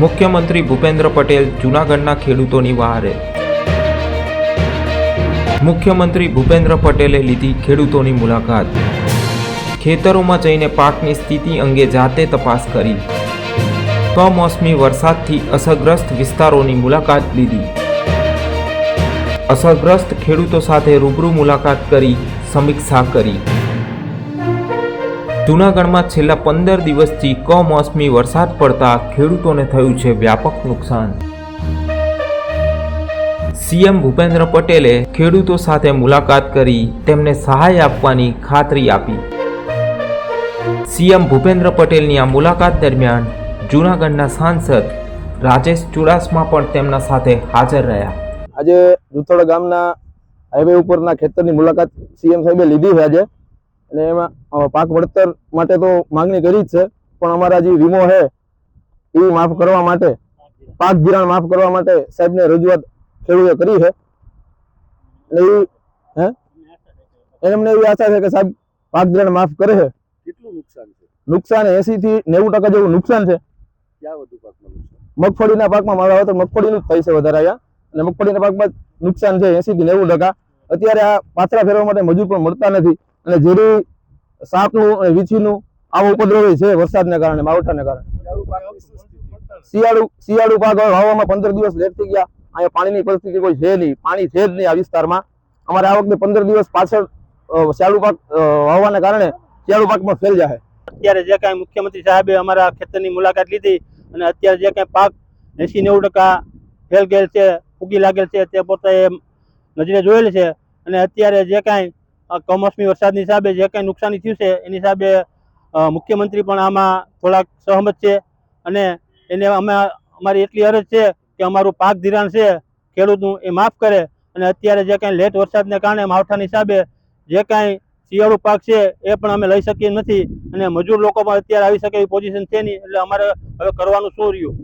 મુખ્યમંત્રી ભૂપેન્દ્ર પટેલ જૂનાગઢના ખેડૂતોની વહારે। મુખ્યમંત્રી ભૂપેન્દ્ર પટેલે લીધી ખેડૂતોની મુલાકાત। ખેતરોમાં જઈને પાકની સ્થિતિ અંગે જાતે તપાસ કરી। કમોસમી વરસાદથી અસરગ્રસ્ત વિસ્તારોની મુલાકાત લીધી। અસરગ્રસ્ત ખેડૂતો સાથે રૂબરૂ મુલાકાત કરી સમીક્ષા કરી। જૂનાગઢમાં છેલ્લા 15 દિવસથી કમોસમી વરસાદ પડતા ખેડૂતોને થયું છે વ્યાપક નુકસાન। સીએમ ભૂપેન્દ્ર પટેલે ખેડૂતો સાથે મુલાકાત કરી તેમને સહાય આપવાની ખાતરી આપી। સીએમ ભૂપેન્દ્ર પટેલની આ મુલાકાત દરમિયાન જૂનાગઢના સાંસદ રાજેશ ચુડાસમા પણ તેમના સાથે હાજર રહ્યા। આજે જુથોડા ગામના હાઈવે ઉપરના ખેતરની મુલાકાત સીએમ સાહેબે લીધી છે આજે, અને એમાં પાક વળતર માટે તો માંગણી કરી જ છે, પણ અમારા જે વીમો છે એ માફ કરવા માટે, પાક ધિરાણ માફ કરવા માટે સાહેબને રજૂઆત ખેડૂતે કરી છે। એટલે એમને એવી આશા છે કે સાહેબ પાક ધિરાણ માફ કરે છે। કેટલું નુકસાન છે? નુકસાન 80 થી 90% જેવું નુકસાન છે। ક્યાં વધુ પાકમાં નુકસાન? મગફળીના પાકમાં મારા વાવેતર મગફળીનું જ થાય છે વધારે અહીંયા, અને મગફળીના પાકમાં નુકસાન છે 80 થી 90%। અત્યારે આ પાથરા ફેરવા માટે મજૂર પણ મળતા નથી, અને ઝેરી સાપનું અને વીછીનું આવો ઉપદ્રવ છે વરસાદને કારણે, માવઠાને કારણે। શિયાળુ પાક વાવવામાં 15 દિવસ લેટ થઈ ગયા। અહીંયા પાણીની પરિસ્થિતિ કોઈ છે નહીં, પાણી છે જ નહીં આ વિસ્તારમાં। અમારે આ વખતે 15 દિવસ પાછળ શિયાળુ પાક વાવવાને કારણે શિયાળુ પાકમાં ફેલ જાય। અત્યારે જે કાંઈ મુખ્યમંત્રી સાહેબે અમારા ખેતરની મુલાકાત લીધી, અને અત્યારે જે કાંઈ પાક 80-90% ફેલ ગયેલ છે, ઉગી લાગેલ છે, તે પોતે નજરે જોયેલ છે। અને અત્યારે જે કાંઈ કમોસમી વરસાદની હિસાબે જે કાંઈ નુકસાની થયું છે એની હિસાબે મુખ્યમંત્રી પણ આમાં થોડાક સહમત છે, અને એને અમારી એટલી અરજ છે કે અમારું પાક ધિરાણ છે ખેડૂતનું એ માફ કરે। અને અત્યારે જે કાંઈ લેટ વરસાદને કારણે માવઠાની હિસાબે જે કાંઈ શિયાળુ પાક છે એ પણ અમે લઈ શકીએ નથી, અને મજૂર લોકો પણ અત્યારે આવી શકે એવી પોઝિશન છે નહીં, એટલે અમારે હવે કરવાનું શું રહ્યું?